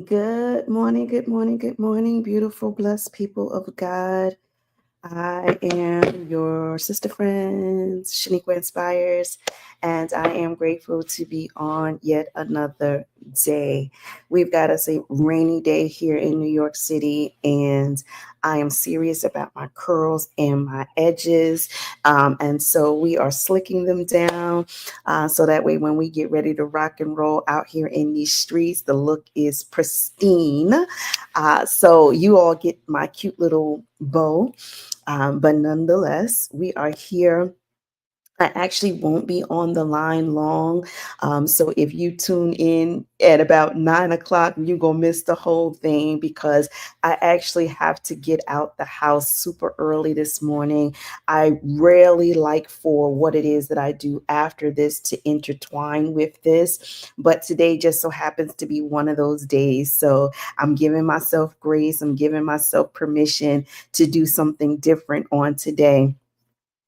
Good morning, good morning, good morning, beautiful, blessed people of God. I am your sister friends, Shaniqua Inspires, and I am grateful to be on yet another day. We've got us a rainy day here in New York City, and I am serious about my curls and my edges. And so we are slicking them down so that way when we get ready to rock and roll out here in these streets, the look is pristine. So you all get my cute little bow. But nonetheless, we are here. I actually won't be on the line long. So if you tune in at about 9 o'clock, you're going to miss the whole thing because I actually have to get out the house super early this morning. I rarely like for what it is that I do after this to intertwine with this, but today just so happens to be one of those days. So I'm giving myself grace, I'm giving myself permission to do something different on today.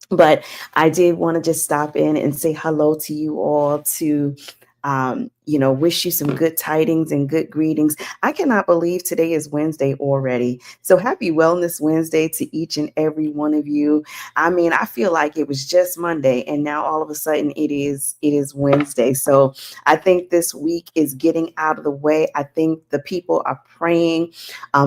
But I did want to just stop in and say hello to you all to wish you some good tidings and good greetings. I cannot believe today is Wednesday already. So happy Wellness Wednesday to each and every one of you. I mean, I feel like it was just Monday and now all of a sudden it is Wednesday. So I think this week is getting out of the way. I think the people are praying.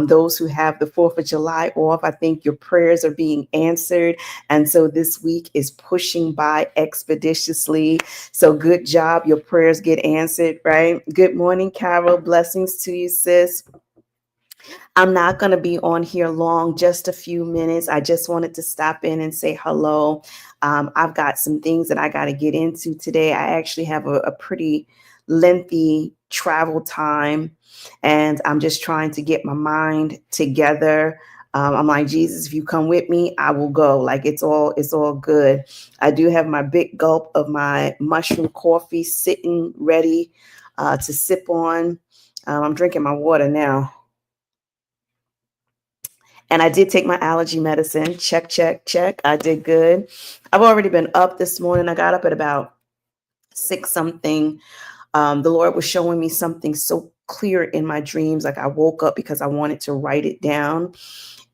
Those who have the 4th of July off, I think your prayers are being answered. And so this week is pushing by expeditiously. So good job. Your prayers get answered, right? Good morning, Carol. Blessings to you, sis. I'm not going to be on here long, just a few minutes. I just wanted to stop in and say hello. I've got some things that I got to get into today. I actually have a pretty lengthy travel time, and I'm just trying to get my mind together. I'm like, Jesus, if you come with me, I will go. Like it's all good. I do have my big gulp of my mushroom coffee sitting ready to sip on. I'm drinking my water now. And I did take my allergy medicine. Check, check, check. I did good. I've already been up this morning. I got up at about six something. The Lord was showing me something so clear in my dreams. Like I woke up because I wanted to write it down.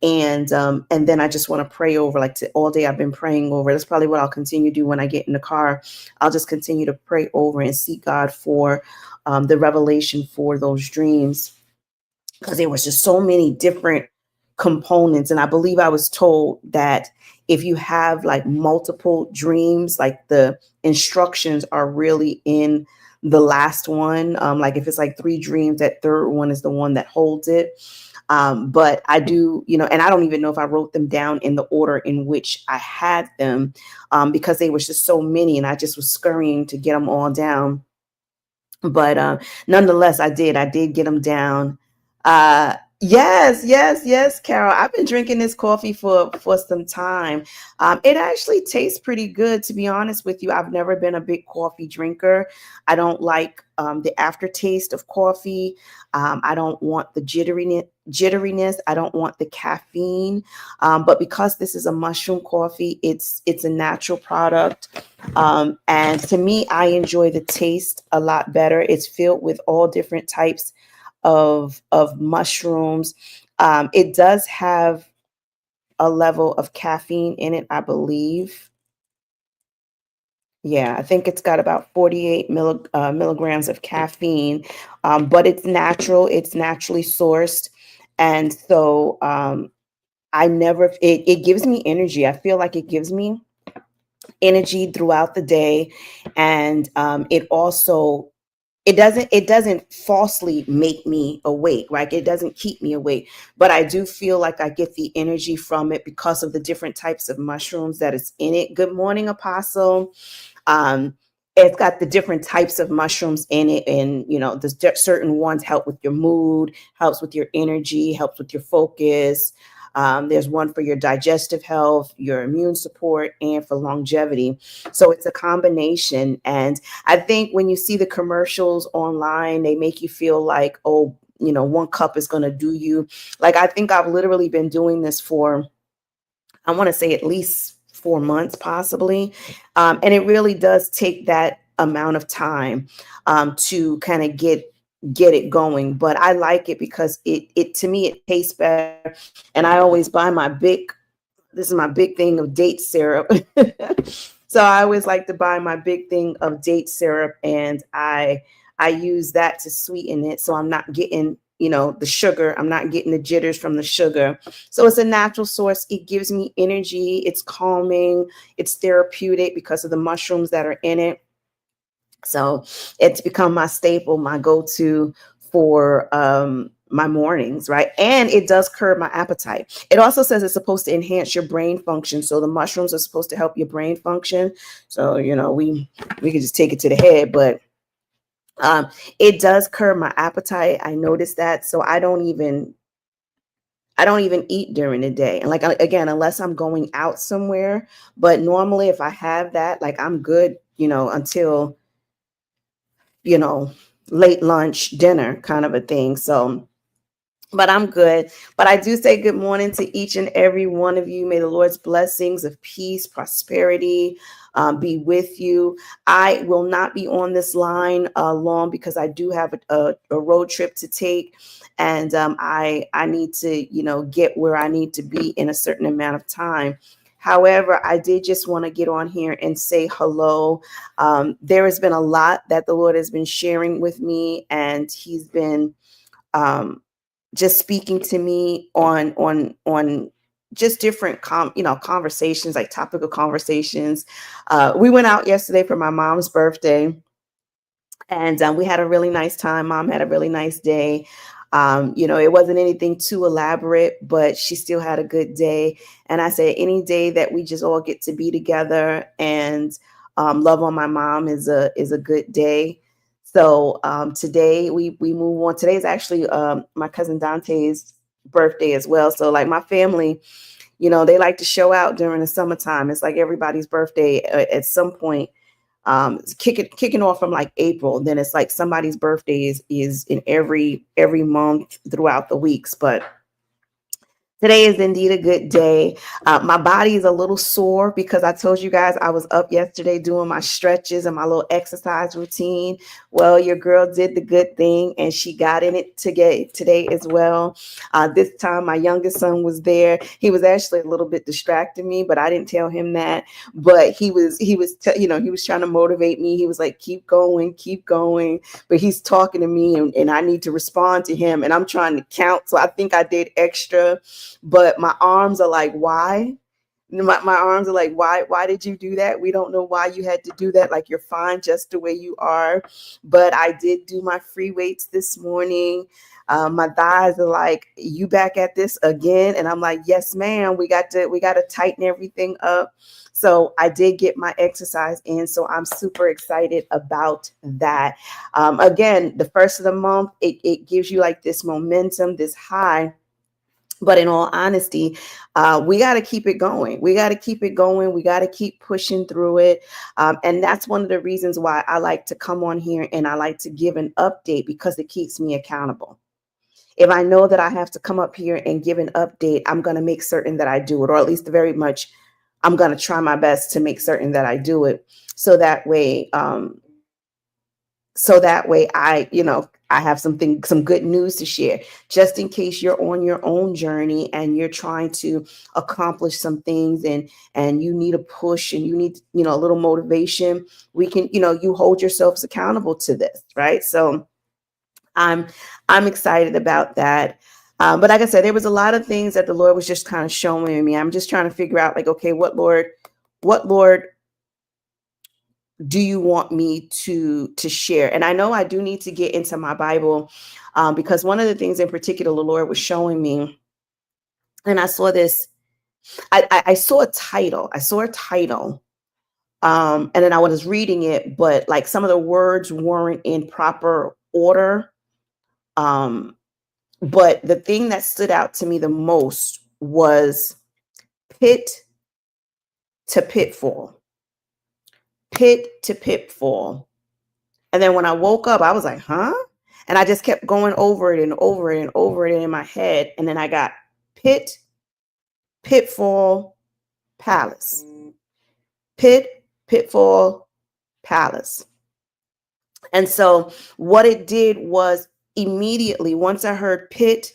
And then I just want to pray over all day I've been praying over. That's probably what I'll continue to do when I get in the car. I'll just continue to pray over and seek God for the revelation for those dreams because there was just so many different components. And I believe I was told that if you have like multiple dreams, like the instructions are really in the last one. Like if it's like three dreams, that third one is the one that holds it. But I do, and I don't even know if I wrote them down in the order in which I had them, because they was just so many and I just was scurrying to get them all down. But nonetheless, I did get them down. Yes, yes, yes, Carol. I've been drinking this coffee for some time. It actually tastes pretty good, to be honest with you. I've never been a big coffee drinker. I don't like the aftertaste of coffee. I don't want the jitteriness. I don't want the caffeine. But because this is a mushroom coffee, it's a natural product. And to me, I enjoy the taste a lot better. It's filled with all different types of mushrooms. It does have a level of caffeine in it, I believe. Yeah, I think it's got about 48 milligrams of caffeine, but it's natural. It's naturally sourced, and so it gives me energy. I feel like it gives me energy throughout the day, and it doesn't falsely make me awake, right? It doesn't keep me awake, but I do feel like I get the energy from it because of the different types of mushrooms that is in it. Good morning, Apostle. um it's got the different types of mushrooms in it, and the certain ones help with your mood, helps with your energy, helps with your focus. There's one for your digestive health, your immune support, and for longevity. So it's a combination. And I think when you see the commercials online, they make you feel like, oh, one cup is going to do you. Like, I think I've literally been doing this for, I want to say, at least 4 months, possibly. And it really does take that amount of time to kind of get it going. But I like it because it to me it tastes better. And I always buy this is my big thing of date syrup. So I always like to buy my big thing of date syrup, and I use that to sweeten it. So I'm not getting, the sugar. I'm not getting the jitters from the sugar. So it's a natural source. It gives me energy. It's calming. It's therapeutic because of the mushrooms that are in it. So it's become my staple, my go-to for my mornings, right? And it does curb my appetite. It also says it's supposed to enhance your brain function. So the mushrooms are supposed to help your brain function. So, we can just take it to the head, but it does curb my appetite. I noticed that. So I don't even eat during the day. And like, again, unless I'm going out somewhere, but normally if I have that, like I'm good, until, you know, late lunch, dinner kind of a thing. So, but I'm good. But I do say good morning to each and every one of you. May the Lord's blessings of peace, prosperity be with you. I will not be on this line long because I do have a road trip to take. And I need to, get where I need to be in a certain amount of time. However, I did just want to get on here and say hello. There has been a lot that the Lord has been sharing with me, and He's been just speaking to me on just different conversations, like topical conversations. We went out yesterday for my mom's birthday, and we had a really nice time. Mom had a really nice day. It wasn't anything too elaborate, but she still had a good day. And I said, any day that we just all get to be together and love on my mom is a good day. So today we move on. Today is actually my cousin Dante's birthday as well. So like my family, they like to show out during the summertime. It's like everybody's birthday at some point. It's kicking off from like April. Then it's like somebody's birthday is in every month throughout the weeks. But today is indeed a good day. My body is a little sore because I told you guys I was up yesterday doing my stretches and my little exercise routine. Well, your girl did the good thing and she got in it today as well. This time my youngest son was there. He was actually a little bit distracting me, but I didn't tell him that. But he was trying to motivate me. He was like, keep going. But he's talking to me and I need to respond to him. And I'm trying to count. So I think I did extra. But my arms are like, why? My arms are like, why did you do that? We don't know why you had to do that. Like, you're fine just the way you are. But I did do my free weights this morning. My thighs are like, you back at this again? And I'm like, yes, ma'am. We got to tighten everything up. So I did get my exercise in. So I'm super excited about that. Again, the first of the month, it gives you like this momentum, this high. But in all honesty, we got to keep it going. We got to keep it going. We got to keep pushing through it. And that's one of the reasons why I like to come on here and I like to give an update, because it keeps me accountable. If I know that I have to come up here and give an update, I'm going to make certain that I do it, or at least very much I'm going to try my best to make certain that I do it. So that way, I have some good news to share, just in case you're on your own journey and you're trying to accomplish some things and you need a push and you need, a little motivation. We can, you hold yourselves accountable to this, right? So I'm excited about that. But like I said, there was a lot of things that the Lord was just kind of showing me. I'm just trying to figure out, like, okay, what Lord do you want me to share? And I know I do need to get into my Bible, because one of the things in particular the Lord was showing me, and I saw this, I saw a title. And then I was reading it, but like some of the words weren't in proper order. But the thing that stood out to me the most was pit to pitfall. Pit to pitfall. And then when I woke up, I was like, huh? And I just kept going over it and over it and over it in my head. And then I got pit, pitfall, palace. Pit, pitfall, palace. And so what it did was immediately, once I heard pit,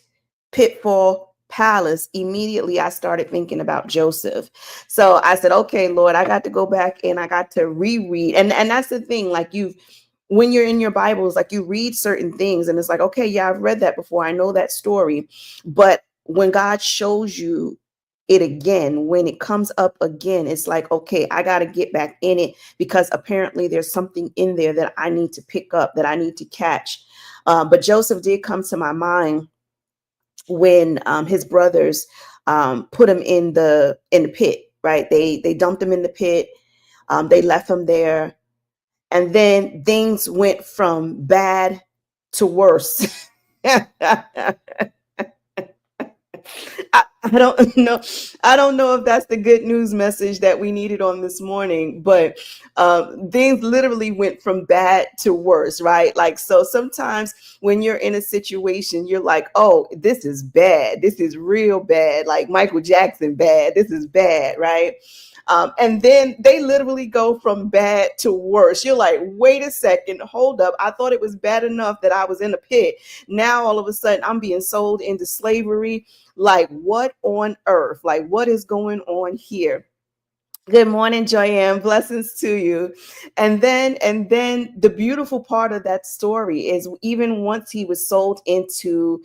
pitfall, palace, immediately I started thinking about Joseph. So I said, okay, Lord, I got to go back and I got to reread. And that's the thing, like when you're in your Bibles, like you read certain things and it's like, okay, yeah, I've read that before. I know that story. But when God shows you it again, when it comes up again, it's like, okay, I got to get back in it because apparently there's something in there that I need to pick up, that I need to catch. But Joseph did come to my mind when his brothers put him in the pit, right? They dumped him in the pit. They left him there. And then things went from bad to worse. I don't know. I don't know if that's the good news message that we needed on this morning, but things literally went from bad to worse, right? Like, so sometimes when you're in a situation, you're like, oh, this is bad. This is real bad. Like Michael Jackson bad. This is bad, right? And then they literally go from bad to worse. You're like, wait a second, hold up. I thought it was bad enough that I was in a pit. Now all of a sudden I'm being sold into slavery. Like, what on earth? Like, what is going on here? Good morning, Joyanne. Blessings to you. And then the beautiful part of that story is even once he was sold into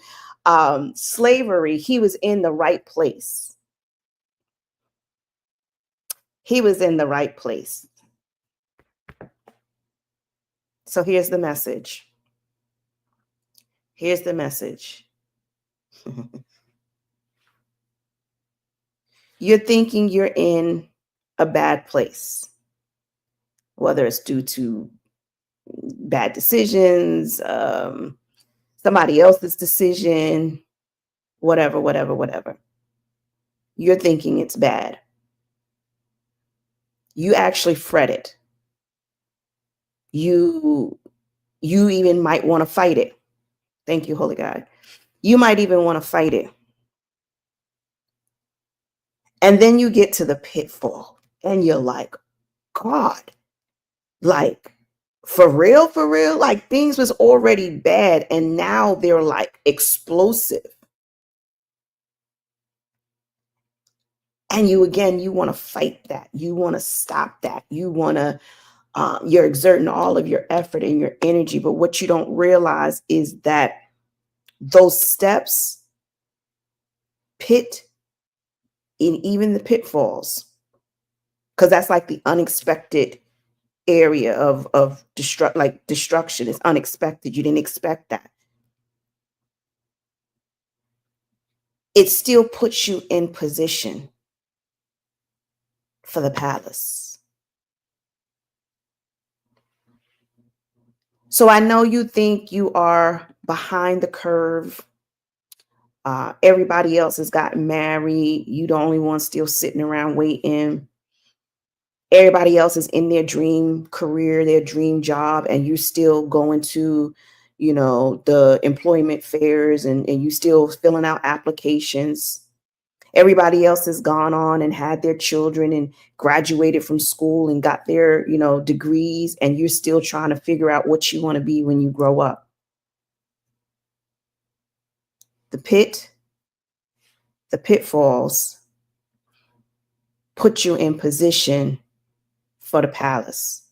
slavery, he was in the right place. He was in the right place. So here's the message. Here's the message. You're thinking you're in a bad place, whether it's due to bad decisions, somebody else's decision, whatever. You're thinking it's bad. You actually fret it. You even might want to fight it. Thank you, Holy God. You might even want to fight it. And then you get to the pitfall and you're like, God, like, for real, like things was already bad and now they're like explosive. And you want to fight that. You want to stop that. You want to, you're exerting all of your effort and your energy. But what you don't realize is that those steps pit in even the pitfalls, because that's like the unexpected area of destruction. Is unexpected. You didn't expect that. It still puts you in position for the palace. So I know you think you are behind the curve. Everybody else has gotten married. You the only one still sitting around waiting. Everybody else is in their dream career, their dream job, and you're still going to, the employment fairs and you still filling out applications. Everybody else has gone on and had their children and graduated from school and got their, degrees, and you're still trying to figure out what you want to be when you grow up. The pitfalls put you in position for the palace.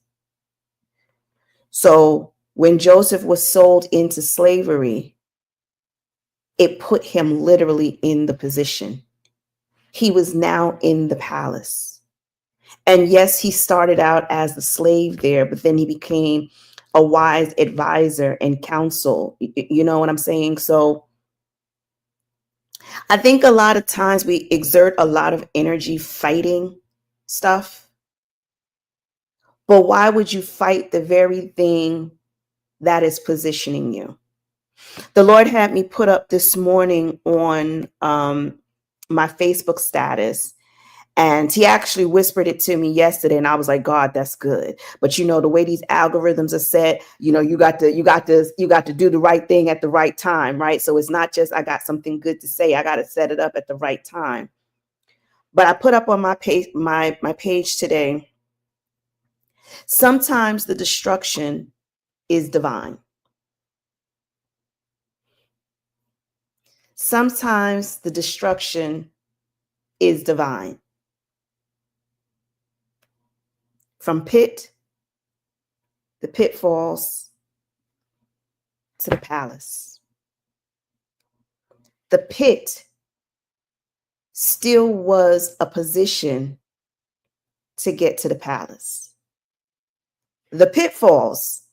So when Joseph was sold into slavery, it put him literally in the position. He was now in the palace. And yes, he started out as a slave there, but then he became a wise advisor and counsel. You know what I'm saying? So I think a lot of times we exert a lot of energy fighting stuff. But why would you fight the very thing that is positioning you? The Lord had me put up this morning on my Facebook status, and he actually whispered it to me yesterday, and I was like, God, that's good. But the way these algorithms are set, you got to do the right thing at the right time, right? So it's not just I got something good to say, I got to set it up at the right time. But I put up on my page, my page today, sometimes the destruction is divine. Sometimes the destruction is divine. From the pitfalls, to the palace. The pit still was a position to get to the palace. The pitfalls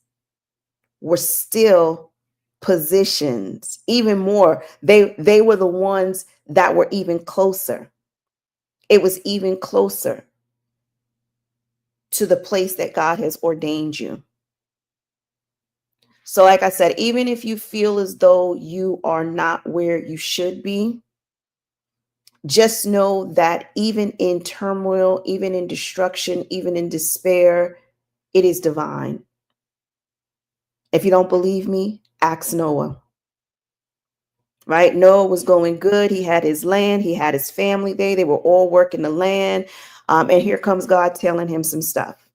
were still positions, even more. They were the ones that were even closer. It was even closer to the place that God has ordained you. So like I said, even if you feel as though you are not where you should be, just know that even in turmoil, even in destruction, even in despair, it is divine. If you don't believe me, ask Noah. Right? Noah was going good. He had his land. He had his family there. They were all working the land. And here comes God telling him some stuff.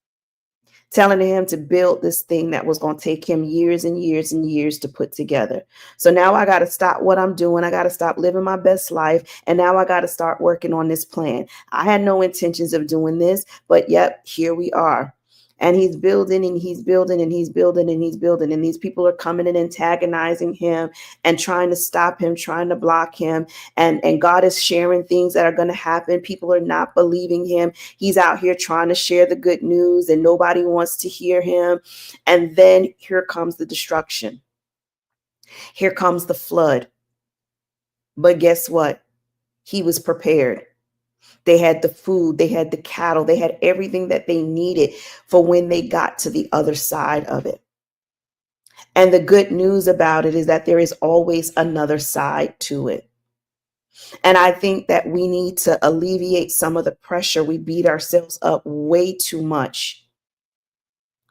Telling him to build this thing that was going to take him years and years and years to put together. So now I got to stop what I'm doing. I got to stop living my best life. And now I got to start working on this plan. I had no intentions of doing this, but yep, here we are. And he's building and he's building and he's building and he's building. And these people are coming and antagonizing him and trying to stop him, trying to block him. And God is sharing things that are going to happen. People are not believing him. He's out here trying to share the good news and nobody wants to hear him. And then here comes the destruction. Here comes the flood. But guess what? He was prepared. They had the food, they had the cattle, they had everything that they needed for when they got to the other side of it. And the good news about it is that there is always another side to it. And I think that we need to alleviate some of the pressure. We beat ourselves up way too much.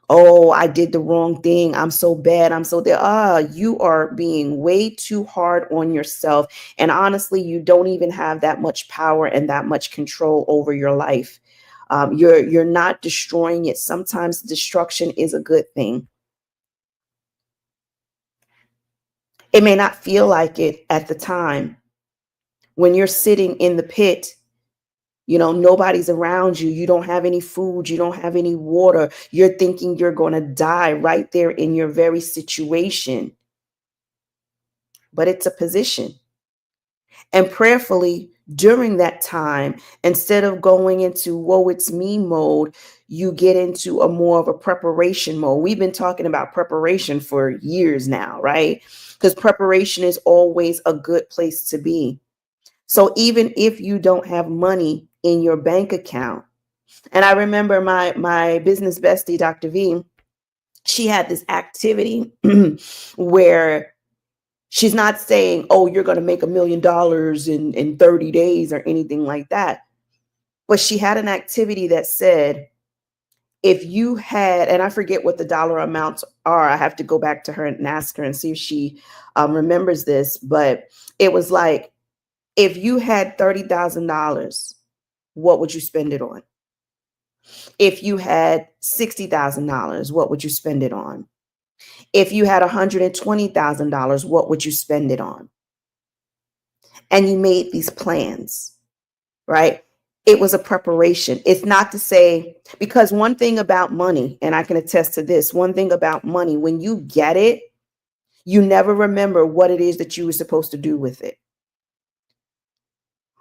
Oh, I did the wrong thing. I'm so bad. I'm so there. You are being way too hard on yourself. And honestly, you don't even have that much power and that much control over your life. You're not destroying it. Sometimes destruction is a good thing. It may not feel like it at the time. When you're sitting in the pit, you know, nobody's around you. You don't have any food. You don't have any water. You're thinking you're going to die right there in your very situation. But it's a position. And prayerfully, during that time, instead of going into woe it's me mode, you get into a more of a preparation mode. We've been talking about preparation for years now, right? Because preparation is always a good place to be. So even if you don't have money in your bank account, and I remember my business bestie, Dr. V, she had this activity where she's not saying, oh, you're going to make $1 million in 30 days or anything like that. But she had an activity that said, if you had, and I forget what the dollar amounts are, I have to go back to her and ask her and see if she remembers this, but it was like, if you had $30,000, what would you spend it on? If you had $60,000, what would you spend it on? If you had $120,000, what would you spend it on? And you made these plans, right? It was a preparation. It's not to say, because one thing about money, and I can attest to this, one thing about money, when you get it, you never remember what it is that you were supposed to do with it.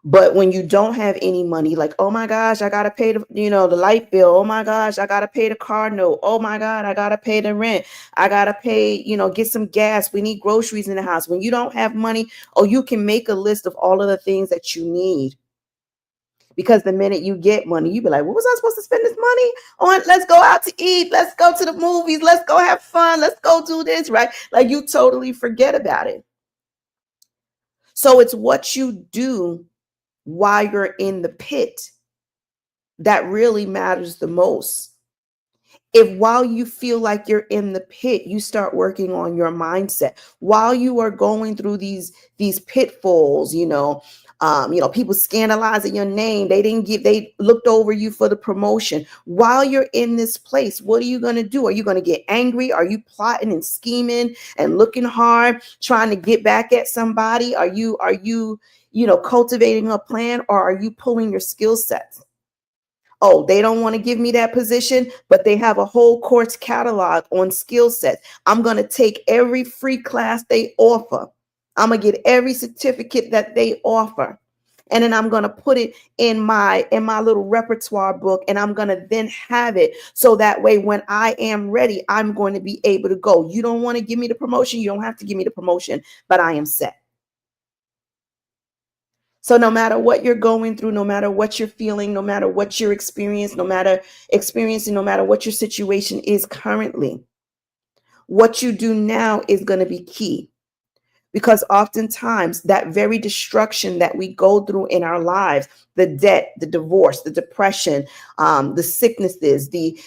But when you don't have any money, like, oh my gosh, I got to pay the light bill. Oh my gosh, I got to pay the car note. Oh my God, I got to pay the rent. I got to pay, get some gas. We need groceries in the house. When you don't have money, you can make a list of all of the things that you need. Because the minute you get money, you be like, what was I supposed to spend this money on? Let's go out to eat. Let's go to the movies. Let's go have fun. Let's go do this, right? Like you totally forget about it. So it's what you do while you're in the pit that really matters the most. If while you feel like you're in the pit, you start working on your mindset while you are going through these pitfalls, People scandalizing your name. They looked over you for the promotion. While you're in this place, what are you going to do? Are you going to get angry? Are you plotting and scheming and looking hard, trying to get back at somebody? Are you, cultivating a plan, or are you pulling your skill sets? Oh, they don't want to give me that position, but they have a whole course catalog on skill sets. I'm going to take every free class they offer. I'm going to get every certificate that they offer. And then I'm going to put it in my little repertoire book, and I'm going to then have it so that way when I am ready, I'm going to be able to go. You don't want to give me the promotion, you don't have to give me the promotion, but I am set. So no matter what you're going through, no matter what you're feeling, no matter what you're experiencing, no matter what your situation is currently, what you do now is going to be key. Because oftentimes that very destruction that we go through in our lives, the debt, the divorce, the depression, the sicknesses, the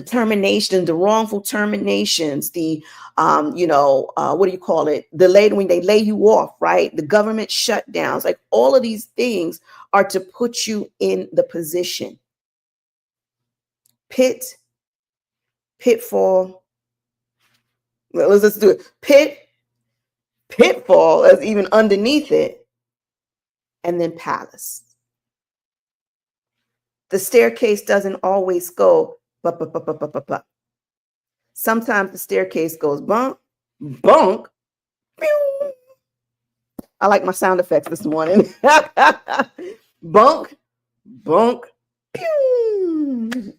termination, the wrongful terminations, what do you call it? When they lay you off, right? The government shutdowns, like all of these things are to put you in the position. Pitfall. Let's do it. Pitfall is even underneath it. And then palace. The staircase doesn't always go but. Sometimes the staircase goes bunk, bunk, pew. I like my sound effects this morning. Bunk, bunk, pew.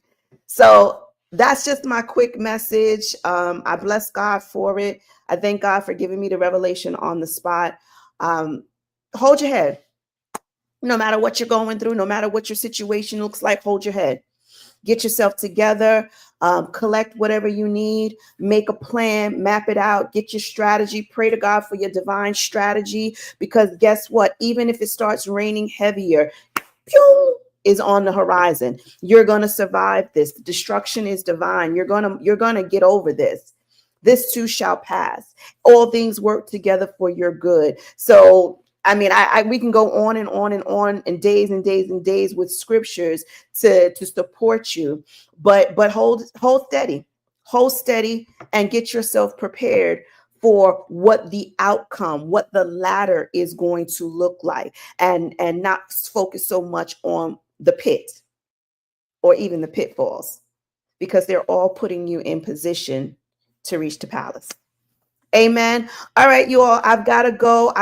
So that's just my quick message. I bless God for it. I thank God for giving me the revelation on the spot. Hold your head. No matter what you're going through, no matter what your situation looks like, hold your head. Get yourself together, collect whatever you need, make a plan, map it out, get your strategy, pray to God for your divine strategy, because guess what? Even if it starts raining heavier, pew, is on the horizon. You're going to survive this. The destruction is divine. You're going to get over this. This too shall pass. All things work together for your good. So I mean, we can go on and on and on and days and days and days with scriptures to support you, but hold steady, and get yourself prepared for what the outcome, what the ladder is going to look like, and not focus so much on the pit or even the pitfalls, because they're all putting you in position to reach the palace. Amen. All right, you all, I've got to go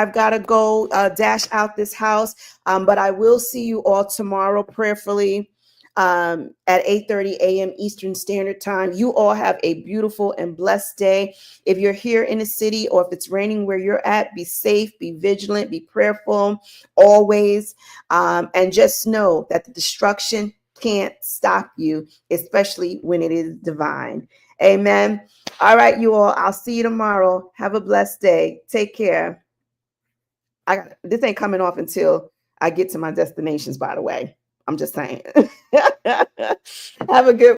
dash out this house. But I will see you all tomorrow prayerfully at 8:30 a.m. Eastern Standard Time. You all have a beautiful and blessed day. If you're here in the city, or if it's raining where you're at, be safe, be vigilant, be prayerful always. And just know that the destruction can't stop you, especially when it is divine. Amen. All right, you all. I'll see you tomorrow. Have a blessed day. Take care. This ain't coming off until I get to my destinations, by the way. I'm just saying. Have a good